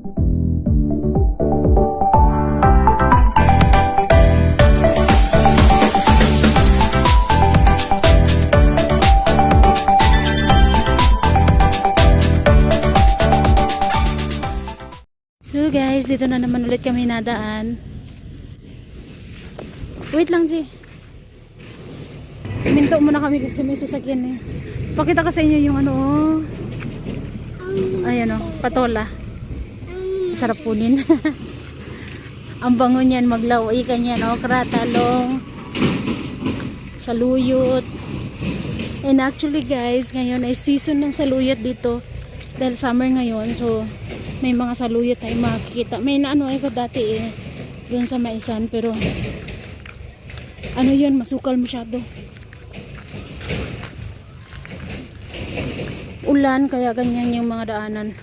So guys, dito na naman ulit kami nadaan. Wait lang, G. Minto muna kami kasi may sasakyan eh. Pakita ko sa inyo yung ano, ayan o, patola. Sarap punin. Ang bango niyan, maglaway ka niyan, okra, talong, saluyot. And actually guys, ngayon ay season ng saluyot dito. Dahil summer ngayon, so may mga saluyot tayo makikita. May naano ako dati eh, doon sa Maisan, pero ano yun, masukal masyado. Ulan, kaya ganyan yung mga daanan.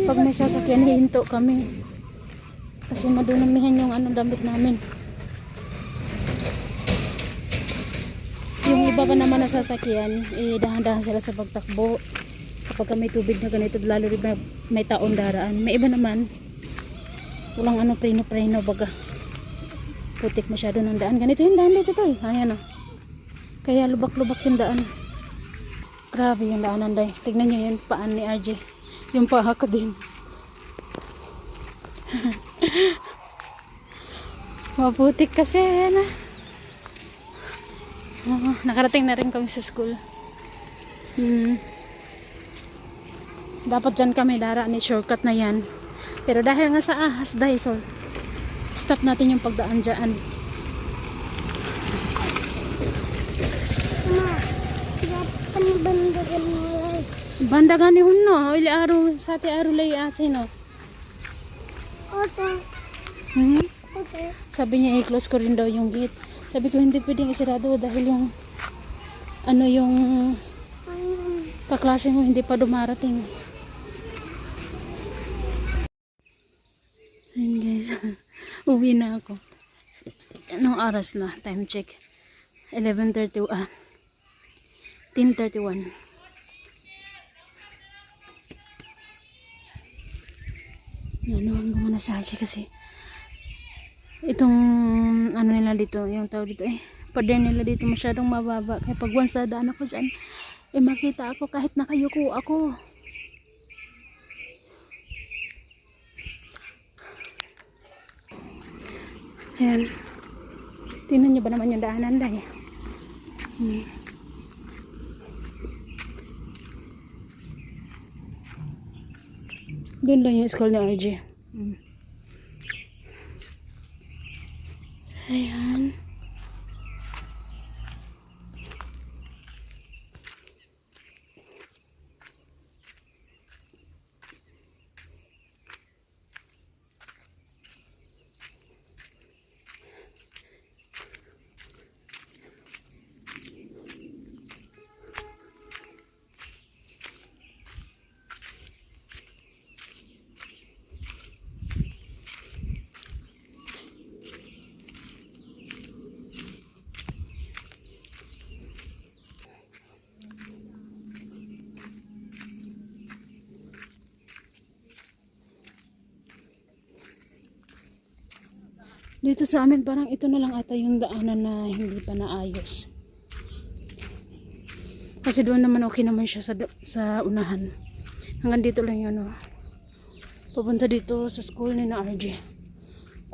Pag may sasakyan, hihinto kami. Kasi madunamihan yung ano, damit namin. Yung iba pa naman na sasakyan, eh, dahan-dahan sila sa pagtakbo. Kapag may tubig na ganito, lalo rin may taon daraan. May iba naman, walang ano, preno-preno baga. Putik masyado ng daan. Ganito yung daan dito tayo. Ayan o. Kaya lubak-lubak yung daan. Grabe yung daanan day. Tignan nyo yun, paan ni RJ. Yung paha ko din. Maputik kasi. Ayan na. Nakarating na rin kami sa school. Dapat dyan kami daraan ni shortcut na yan. Pero dahil nga sa ahas day, so stop natin yung pagdaan dyan. Bandagan ni Hunno, ili araw sa ati araw lay asin no. Sabi niya i-close ko rin daw yung gate. Sabi ko hindi pwedeng isarado dahil yung ano yung kaklase mo hindi pa dumarating. So yun guys, uwi na ako. Anong oras na? Time check. 11:30, 10:31. Nanuhan ko muna sa Hachi kasi itong ano nila dito, yung tao dito pader nila dito masyadong mababa. Kaya pag once dadaan ako dyan, makita ako kahit nakayuko ako. Ayan. Tingnan nyo ba naman yung daanan dahil. Doon lang yung school ni RJ. Ayan. Dito sa amin parang ito na lang ata yung daanan na hindi pa naayos. Kasi doon naman okay naman siya sa unahan. Hanggang dito lang yun. Papunta dito sa school ni na RJ.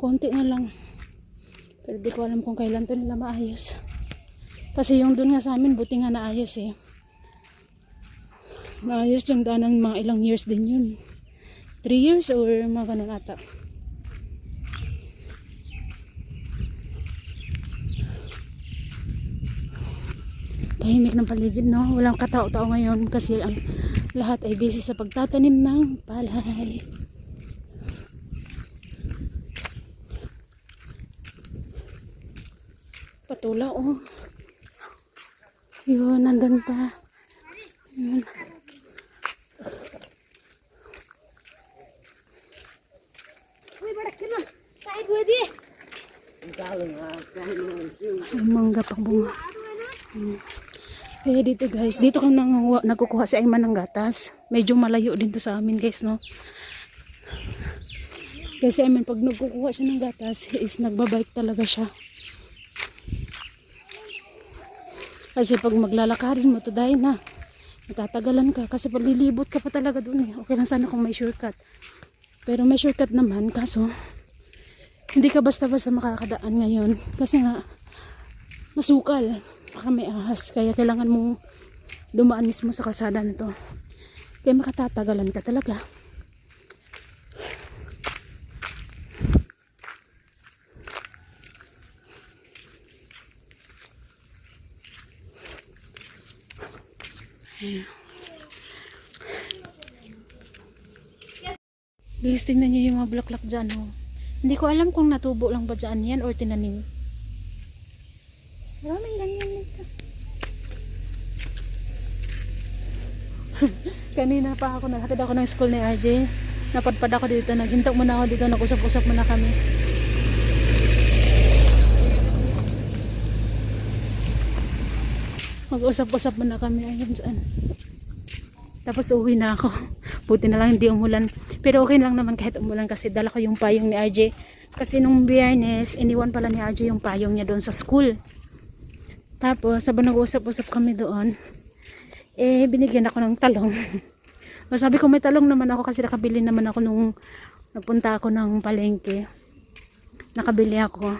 Konti na lang. Pero di ko alam kung kailan to nila maayos. Kasi yung doon nga sa amin buti nga naayos eh. Naayos yung daanan mga ilang years din yun. 3 years or mga ganun ata. Tahimik ng paligid, no? Walang katao-tao ngayon kasi ang lahat ay busy sa pagtatanim ng palay. Patula, oh. Yun, nandun pa. Yun. Ay, mangga pang bunga. Kaya dito guys, dito kung nagkukuha si Ayman ng gatas. Medyo malayo din to sa amin guys, no. Kasi I mean, pag nagkukuha siya ng gatas, is nagbabike talaga siya. Kasi pag maglalakarin mo to dahil na, matatagalan ka. Kasi pag lilibot ka pa talaga dun eh. Okay lang sana kung may shortcut. Pero may shortcut naman, kaso hindi ka basta-basta makakadaan ngayon. Kasi nga, masukal. Baka may ahas. Kaya kailangan mong dumaan mismo sa kalsada na to. Kaya makatatagalan ka talaga. Guys, tingnan nyo yung mga bulaklak dyan. Oh. Hindi ko alam kung natubo lang ba dyan yan or tinanim. Maraming ganyan nito. Kanina pa ako, naghatid ako ng school ni RJ. Napadpad ako dito, naghintak muna ako dito, nag-usap-usap muna kami. Mag-usap-usap muna kami. Ayun saan. Tapos uwi na ako. Buti na lang hindi umulan. Pero okay lang naman kahit umulan kasi dala ko yung payong ni RJ. Kasi nung Biyernes, iniwan pala ni RJ yung payong niya doon sa school. Tapos, sabang nag-usap-usap kami doon, eh, binigyan ako ng talong. Sabi ko may talong naman ako kasi nakabili naman ako nung nagpunta ako ng palengke. Nakabili ako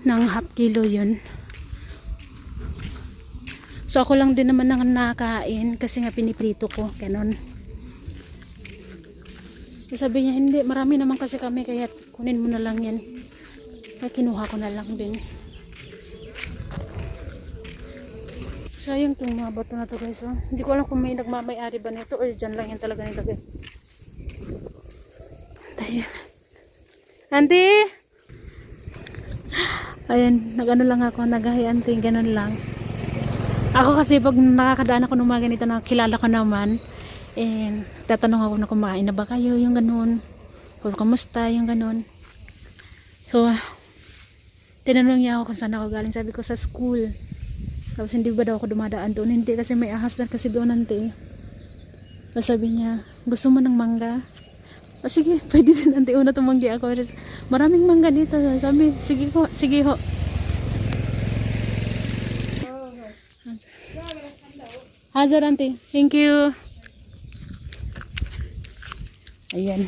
ng half kilo yun. So ako lang din naman nang nakain kasi nga piniprito ko, ganon. Sabi niya, hindi, marami naman kasi kami kaya kunin mo na lang yan. Kaya kinuha ko na lang din. Sayang itong mga bato na to guys. Oh. Hindi ko alam kung may nagmamay-ari ba nito or dyan lang yan talaga nilagay. Ayan. Auntie! Ayan, nag-ano lang ako, nag-hi auntie, ganon lang. Ako kasi pag nakakadaan ako ng mga ganito na kilala ko naman, and tatanong ako na kumain na ba kayo, yung ganun. Kung kamusta, yung ganun. So, tinanong niya ako kung saan ako galing. Sabi ko sa school. Tapos hindi ba daw ako dumadaan doon? Hindi kasi may ahas na kasi doon nanti. Tapos sabi niya, gusto mo ng mangga? O sige, pwede din nanti. Una tumanggi ako. Maraming mangga dito. Sabi, sige ho, sige ho. Hazard auntie. Thank you. Ayan.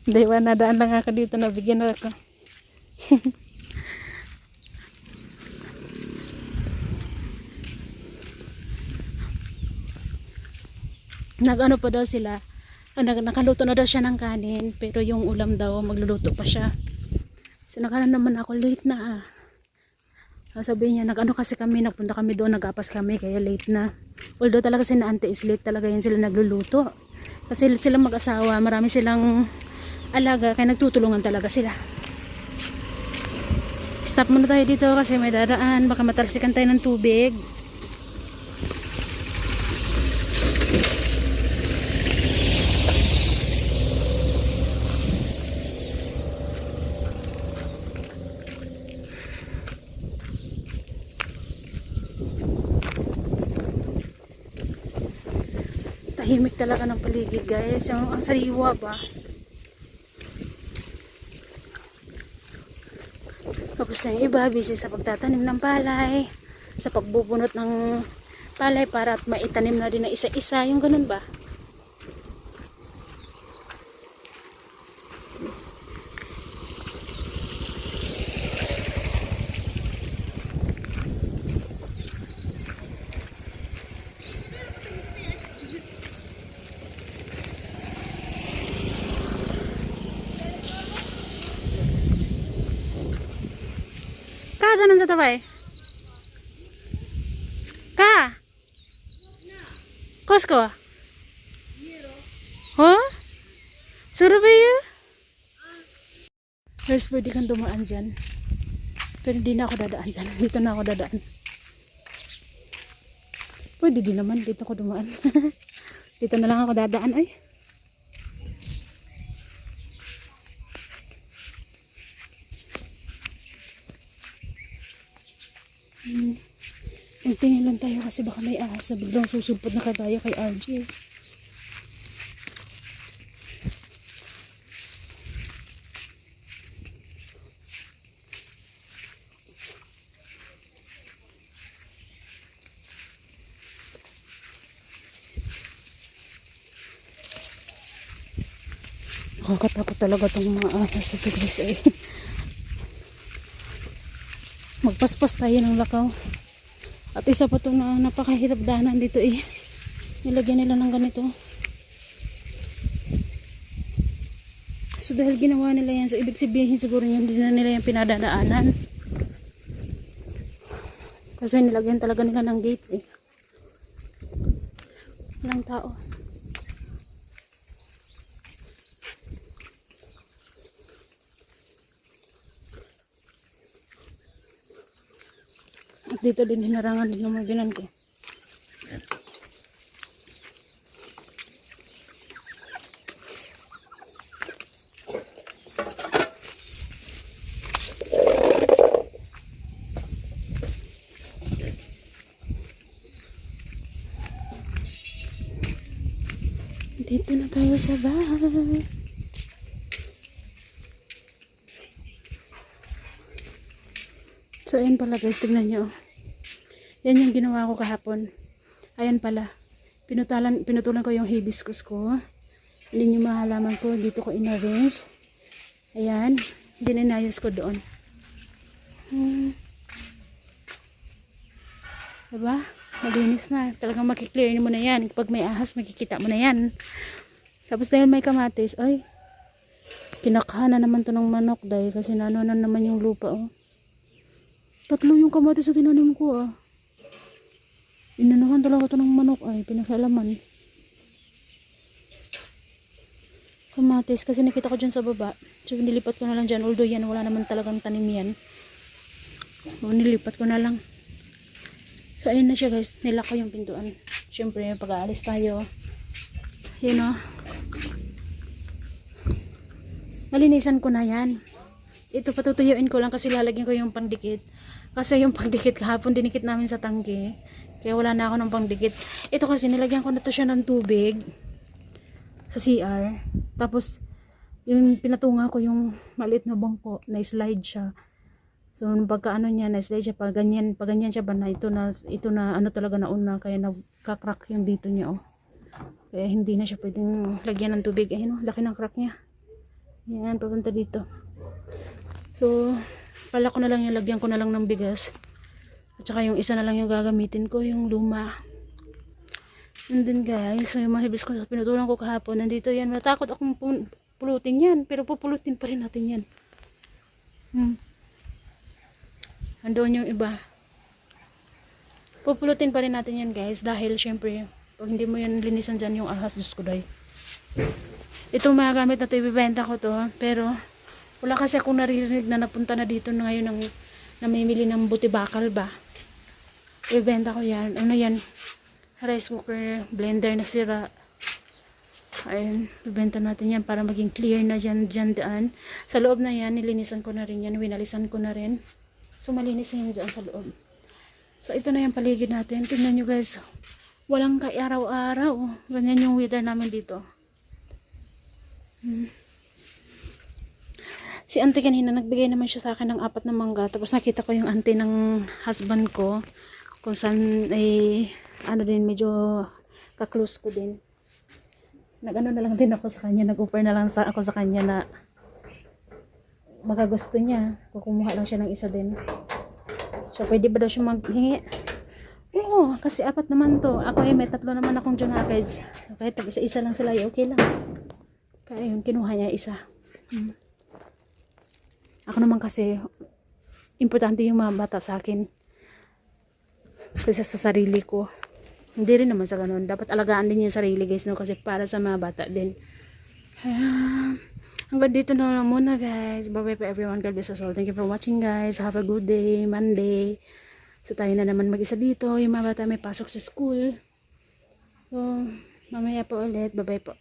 Diba, nadaan lang ako dito. Nabigyan ako. Nag-ano pa daw sila. Nakaluto na daw siya ng kanin. Pero yung ulam daw, magluluto pa siya. So nakalan naman ako. Late na ah. Sabi niya, nag-ano kasi kami, nagpunta kami doon, nag-apas kami, kaya late na. Although talaga si na auntie is late, talaga yan sila nagluluto. Kasi sila mag-asawa, marami silang alaga, kaya nagtutulungan talaga sila. Stop muna tayo dito kasi may dadaan, baka matalsikan tayo ng tubig. Tahimik talaga ng paligid guys. Ang sariwa ba? Tapos yung iba busy sa pagtatanim ng palay, sa pagbubunot ng palay para at maitanim na din na isa-isa, yung ganun ba? Ka, dyan sa tabay? Ka? Kosko? Huh? Suro ba yun? Guys, pwede kang dumaan dyan. Pero hindi na ako dadaan dyan. Dito na ako dadaan. Pwede din naman. Dito ako dumaan. Dito na lang ako dadaan. Ay. Tingin lang tayo kasi kasi baka may ahas na biglang susulpot na kagaya kay RJ. Nakakatakot talaga itong mga ahas sa guys eh. Magpaspas tayo ng lakaw. At isa pa itong napakahirap daanan dito eh. Nilagyan nila ng ganito. So dahil ginawa nila yan, so ibig sabihin siguro yun din na nila yung pinadadaanan. Kasi nilagyan talaga nila ng gate eh. Walang tao. At dito din hinarangan din yung mga binan ko. Dito na tayo sa bahay. So ayan pala guys, tignan nyo. Yan yung ginawa ko kahapon. Ayan pala. Pinutulan ko yung hibiscus ko. Hindi nyo mahalaman ko. Dito ko in-arrange. Ayan. Dininayos ko doon. Diba? Malinis na. Talagang makiklear mo na yan. Kapag may ahas, makikita mo na yan. Tapos dahil may kamatis, ay, kinakahan na naman to ng manok dahil kasi naano na naman yung lupa oh. 3 yung kamatis sa tinanim ko ah. Inanuhan talaga to ng manok ay, pinakialaman. Kamatis, kasi nakita ko dyan sa baba. So nilipat ko na lang dyan, although yan wala naman talagang tanim yan. So, nilipat ko na lang. So ayun na siya guys, nilak ko yung pintuan. Siyempre pag-aalis tayo, yun o. Malinisan ko na yan. Ito patutuyuin ko lang kasi lalagyan ko yung pandikit. Kasi yung pangdikit kahapon dinikit namin sa tangke. Kaya wala na ako ng pangdikit. Ito kasi nilagyan ko na to siya ng tubig sa CR. Tapos yung pinatunga ko yung maliit na bangko na slide siya. So pagka ano niya na slide siya pag ganyan siya ba na ito na ano talaga nauna kaya nagka-crack yung dito niya oh. Kaya hindi na siya pwedeng lagyan ng tubig. Ayun oh, laki ng crack niya. Yan papunta dito. So pala ko na lang yung lagyan ko na lang ng bigas. At saka yung isa na lang yung gagamitin ko, yung luma. And then guys, so yung mga hibis ko pinutulan ko kahapon, nandito yan. Natakot akong pulutin yan, pero pupulutin pa rin natin yan. Andoon yung iba. Pupulutin pa rin natin yan guys, dahil syempre, pag hindi mo yan linisan dyan yung ahas, Diyos ko day. Itong mga gamit na ito, ibibenta ko to, pero wala kasi akong naririnig na napunta na dito na ngayon ng namimili ng buti bakal ba. Ibenta ko yan. Ano yan? Rice cooker, blender na sira. Ayun, ibenta natin yan para maging clear na dyan daan. Sa loob na yan, nilinisan ko na rin yan. Winalisan ko na rin. So malinis na yan dyan sa loob. So ito na yung paligid natin. Tignan nyo guys. Walang kaaraw-araw. Ganyan yung weather namin dito. Si auntie kanina, nagbigay naman siya sa akin ng 4 na mangga. Tapos nakita ko yung auntie ng husband ko. Kung saan ay, ano din, medyo kaklose ko din. Nag-ano na lang din ako sa kanya. Nag-offer na lang ako sa kanya na baka gusto niya. Kukumuha lang siya ng isa din. So, pwede ba daw siya maghingi? Oo, kasi 4 naman to. Ako ay may 3 naman akong junakeds. Okay, isa-isa lang sila. Okay lang. Kaya yun, kinuha niya isa. Ako naman kasi, importante yung mga bata sa akin. Kasi sa sarili ko. Hindi rin naman sa ganun. Dapat alagaan din yung sarili guys. No? Kasi para sa mga bata din. Hanggang dito na lang muna guys. Bye bye for everyone. God bless us all. Thank you for watching guys. Have a good day. Monday. So tayo na naman mag-isa dito. Yung mga bata may pasok sa school. So mamaya po ulit. Bye bye po.